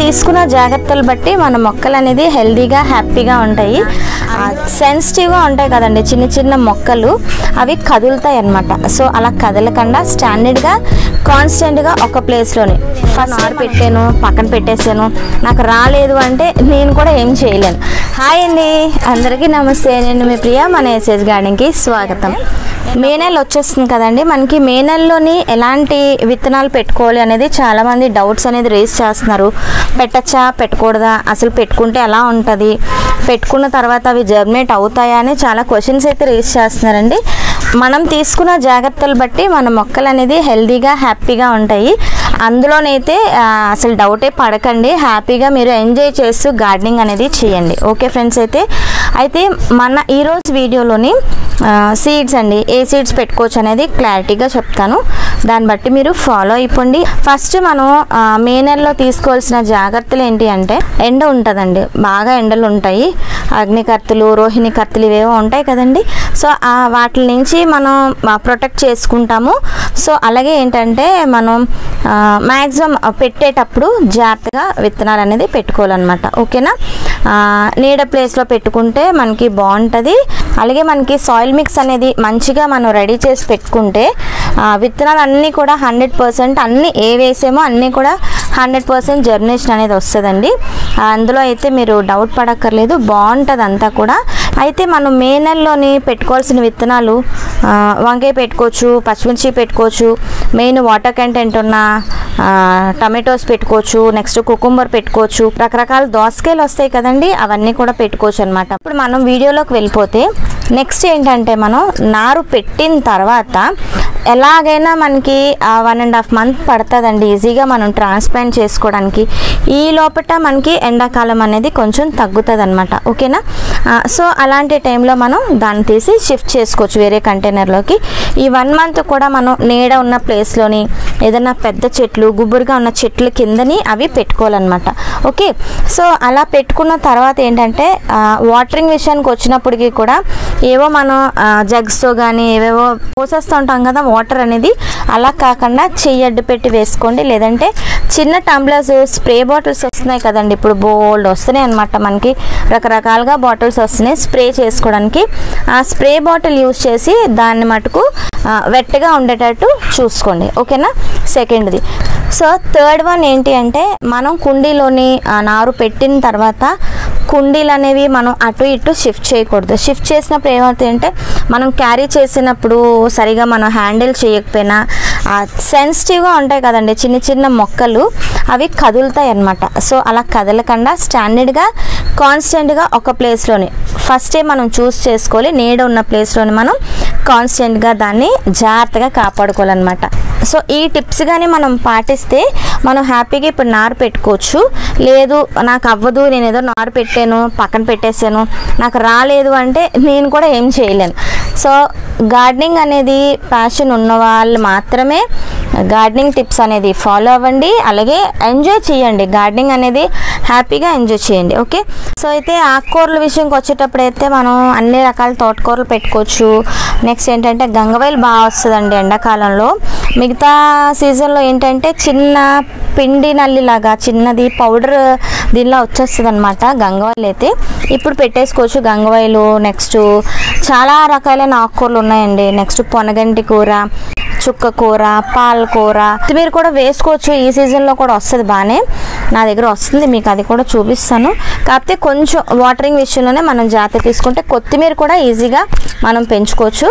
తీసుకున్న జాగ్రత్తలు బట్టి మన మొక్కలు అనేది హెల్దీగా హ్యాపీగా ఉంటాయి. సెన్సిటివ్గా ఉంటాయి కదండి చిన్న చిన్న మొక్కలు, అవి కదులుతాయి అన్నమాట. సో అలా కదలకుండా స్టాండర్డ్గా కాన్స్టెంట్గా ఒక ప్లేస్లోనే ఫస్ట్ నారు పెట్టాను, పక్కన పెట్టేసాను, నాకు రాలేదు అంటే నేను కూడా ఏం చేయలేను. హాయ్ అండి, అందరికీ నమస్తే. నేను మీ ప్రియ, మన ఎస్ఎస్ గార్డెన్కి స్వాగతం. మే నెల వచ్చేస్తుంది కదండి. మనకి మే నెలలోని ఎలాంటి విత్తనాలు పెట్టుకోవాలి అనేది చాలామంది డౌట్స్ అనేది రేస్ చేస్తున్నారు. పెట్టచ్చా, పెట్టకూడదా, అసలు పెట్టుకుంటే ఎలా ఉంటుంది, పెట్టుకున్న తర్వాత అవి జర్మినేట్ అవుతాయా అని చాలా క్వశ్చన్స్ అయితే రేస్ చేస్తున్నారండి. మనం తీసుకున్న జాగ్రత్తలు బట్టి మన మొక్కలు అనేది హెల్దీగా హ్యాపీగా ఉంటాయి. అందులోనైతే అసలు డౌటే పడకండి, హ్యాపీగా మీరు ఎంజాయ్ చేస్తూ గార్డెనింగ్ అనేది చేయండి. ఓకే ఫ్రెండ్స్, అయితే మన ఈరోజు వీడియోలోని సీడ్స్ అండి, ఏ సీడ్స్ పెట్టుకోవచ్చు అనేది క్లారిటీగా చెప్తాను. దాన్ని బట్టి మీరు ఫాలో అయిపోండి. ఫస్ట్ మనం మే నెలలో తీసుకోవాల్సిన జాగ్రత్తలు ఏంటి అంటే, ఎండ ఉంటుందండి, బాగా ఎండలు ఉంటాయి. అగ్నికర్తలు, రోహిణి కర్తలు ఇవేవో ఉంటాయి కదండి. సో వాటి నుంచి మనం ప్రొటెక్ట్ చేసుకుంటాము. సో అలాగే ఏంటంటే మనం మ్యాక్సిమం పెట్టేటప్పుడు జాగ్రత్తగా విత్తనాలు అనేది పెట్టుకోవాలన్నమాట. ఓకేనా, నీడ ప్లేస్లో పెట్టుకుంటే మనకి బాగుంటుంది. అలాగే మనకి సాయిల్ మిక్స్ అనేది మంచిగా మనం రెడీ చేసి పెట్టుకుంటే విత్తనాలు అన్నీ కూడా 100% అన్నీ ఏ వేసామో అన్నీ కూడా 100% జర్మినేషన్ అనేది వస్తుందండి. అందులో అయితే మీరు డౌట్ పడక్కర్లేదు, బాగుంటుంది అంతా కూడా. అయితే మనం మే నెలలోని పెట్టుకోవాల్సిన విత్తనాలు వంకాయ పెట్టుకోవచ్చు, పచ్చిమిర్చి పెట్టుకోవచ్చు, మెయిన్ వాటర్ కంటెంట్ ఉన్న టమాటోస్ పెట్టుకోవచ్చు, నెక్స్ట్ కుకుంబర్ పెట్టుకోవచ్చు, రకరకాల దోసకాయలు వస్తాయి కదండి, అవన్నీ కూడా పెట్టుకోవచ్చు అనమాట. ఇప్పుడు మనం వీడియోలోకి వెళ్ళిపోతే నెక్స్ట్ ఏంటంటే, మనం నారు పెట్టిన తర్వాత ఎలాగైనా మనకి 1.5 months పడుతుందండి ఈజీగా మనం ట్రాన్స్ప్లాంట్ చేసుకోవడానికి. ఈ లోపల మనకి ఎండాకాలం అనేది కొంచెం తగ్గుతుంది అనమాట. ఓకేనా, సో అలాంటి టైంలో మనం దాన్ని తీసి షిఫ్ట్ చేసుకోవచ్చు వేరే కంటైనర్లోకి. ఈ 1 month కూడా మనం నీడ ఉన్న ప్లేస్లోని ఏదైనా పెద్ద చెట్లు, గుబురుగా ఉన్న చెట్ల కిందని అవి పెట్టుకోవాలన్నమాట. ఓకే, సో అలా పెట్టుకున్న తర్వాత ఏంటంటే వాటరింగ్ విషయానికి వచ్చినప్పటికీ కూడా ఏవో మనం జగ్స్తో కానీ ఏవేవో పోసేస్తూ ఉంటాం కదా వాటర్ అనేది, అలా కాకుండా చెయ్యి అడ్డు పెట్టి వేసుకోండి. లేదంటే చిన్న టంబ్లర్స్, స్ప్రే బాటిల్స్ వస్తున్నాయి కదండి, ఇప్పుడు బోల్డ్ వస్తున్నాయి అనమాట. మనకి రకరకాలుగా బాటిల్స్ వస్తున్నాయి స్ప్రే చేసుకోవడానికి. ఆ స్ప్రే బాటిల్ యూజ్ చేసి దాన్ని మటుకు వెట్టగా ఉండేటట్టు చూసుకోండి. ఓకేనా, సెకండ్ది. సో థర్డ్ వన్ ఏంటి అంటే, మనం కుండీలోని నారు పెట్టిన తర్వాత కుండీలు అనేవి మనం అటు ఇటు షిఫ్ట్ చేయకూడదు. షిఫ్ట్ చేసినప్పుడు ఏమవుతాయంటే, మనం క్యారీ చేసినప్పుడు సరిగా మనం హ్యాండిల్ చేయకపోయినా సెన్సిటివ్గా ఉంటాయి కదండి చిన్న చిన్న మొక్కలు, అవి కదులుతాయి అన్నమాట. సో అలా కదలకుండా స్టాండర్డ్గా కాన్స్టెంట్గా ఒక ప్లేస్లోనే ఫస్టే మనం చూస్ చేసుకోవాలి. నీడ ఉన్న ప్లేస్లోనే మనం కాన్స్టెంట్గా దాన్ని జాగ్రత్తగా కాపాడుకోవాలన్నమాట. సో ఈ టిప్స్ కానీ మనం పాటిస్తే మనం హ్యాపీగా ఇప్పుడు నారు పెట్టుకోవచ్చు. లేదు నాకు అవ్వదు, నేను ఏదో నారు పెట్టాను పక్కన పెట్టేశాను, నాకు రాలేదు అంటే నేను కూడా ఏం చేయలేను. సో గార్డెనింగ్ అనేది ప్యాషన్ ఉన్న వాళ్ళు మాత్రమే గార్డెనింగ్ టిప్స్ అనేది ఫాలో అవ్వండి. అలాగే ఎంజాయ్ చేయండి, గార్డెనింగ్ అనేది హ్యాపీగా ఎంజాయ్ చేయండి. ఓకే, సో అయితే ఆకుకూరల విషయంకి వచ్చేటప్పుడు అయితే మనం అన్ని రకాల తోటకూరలు పెట్టుకోవచ్చు. నెక్స్ట్ ఏంటంటే గంగవాయిలు బాగా వస్తుందండి ఎండాకాలంలో. మిగతా సీజన్లో ఏంటంటే చిన్న పిండి నల్లిలాగా చిన్నది పౌడర్ దీనిలో వచ్చేస్తుంది అనమాట గంగవాయిలు. అయితే ఇప్పుడు పెట్టేసుకోవచ్చు గంగవాయిలు. నెక్స్ట్ చాలా రకాలైన ఆకుకూరలు ఉన్నాయండి. నెక్స్ట్ పొనగంటి కూర, చుక్క కూర, పాలకూర మీరు కూడా వేసుకోవచ్చు. ఈ సీజన్లో కూడా వస్తుంది బాగానే, నా దగ్గర వస్తుంది, మీకు అది కూడా చూపిస్తాను. కాకపోతే కొంచెం వాటరింగ్ విషయంలోనే మనం జాగ్రత్త తీసుకుంటే కొత్తిమీర కూడా ఈజీగా మనం పెంచుకోవచ్చు.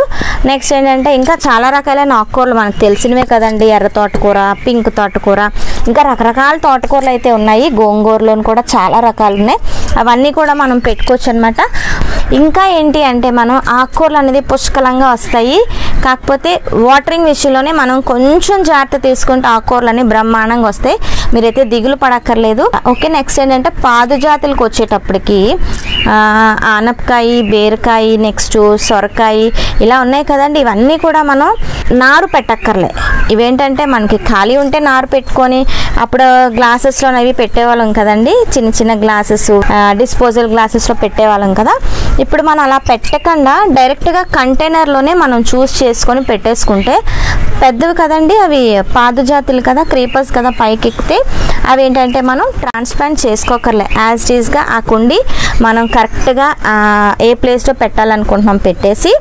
నెక్స్ట్ ఏంటంటే ఇంకా చాలా రకాలైన ఆకుకూరలు మనకు తెలిసినవే కదండి, ఎర్ర తోటకూర, పింక్ తోటకూర, ఇంకా రకరకాల తోటకూరలు అయితే ఉన్నాయి. గోంగూరలోని కూడా చాలా రకాలు ఉన్నాయి, అవన్నీ కూడా మనం పెట్టుకోవచ్చు అనమాట. ఇంకా ఏంటి అంటే, మనం ఆకుకూరలు అనేది పుష్కలంగా వస్తాయి. కాకపోతే వాటరింగ్ విషయంలోనే మనం కొంచెం జాగ్రత్త తీసుకుంటే ఆకుకూరలు బ్రహ్మాండంగా వస్తాయి, మీరైతే దిగులు పడక్కర్లేదు. ఓకే, నెక్స్ట్ ఏంటంటే పాదు జాతులకు వచ్చేటప్పటికి ఆనపకాయ, బీరకాయ, నెక్స్ట్ సొరకాయ ఇలా ఉన్నాయి కదండి, ఇవన్నీ కూడా మనం నారు పెట్టక్కర్లే. ఇవేంటంటే మనకి ఖాళీ ఉంటే నారు పెట్టుకొని అప్పుడు గ్లాసెస్లో అవి పెట్టేవాళ్ళం కదండి, చిన్న చిన్న గ్లాసెస్, డిస్పోజల్ గ్లాసెస్లో పెట్టేవాళ్ళం కదా. ఇప్పుడు మనం అలా పెట్టకుండా డైరెక్ట్గా కంటైనర్లోనే మనం చూస్ చేసుకొని పెట్టేసుకుంటే పెద్దవి కదండి, అవి పాదు జాతులు కదా, క్రీపర్స్ కదా, పైకి ఎక్కితే అవి ఏంటంటే మనం ట్రాన్స్ప్లాంట్ చేసుకోకర్లే, యాజ్ ఇట్ ఈస్గా ఆ కుండి మనం కరెక్ట్గా ఏ ప్లేస్లో పెట్టాలనుకుంటున్నాం పెట్టేసి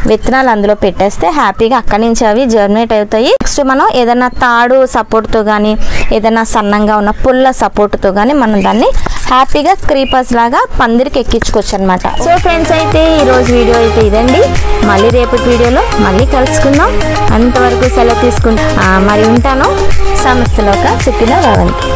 విత్తనాలు అందులో పెట్టేస్తే హ్యాపీగా అక్కడి నుంచి అవి జర్మినేట్ అవుతాయి. నెక్స్ట్ మనం ఏదైనా తాడు సపోర్ట్తో కానీ ఏదైనా సన్నంగా ఉన్న పుల్ల సపోర్ట్తో కానీ మనం దాన్ని హ్యాపీగా క్రీపర్స్ లాగా పందిరికి ఎక్కించుకోవచ్చు అనమాట. సో ఫ్రెండ్స్, అయితే ఈరోజు వీడియో అయితే ఇదండి. మళ్ళీ రేపటి వీడియోలో మళ్ళీ కలుసుకుందాం. అంతవరకు సెలవు తీసుకుంటా మరి ఉంటాను. సమస్తలోక సుఖినో భవంతు.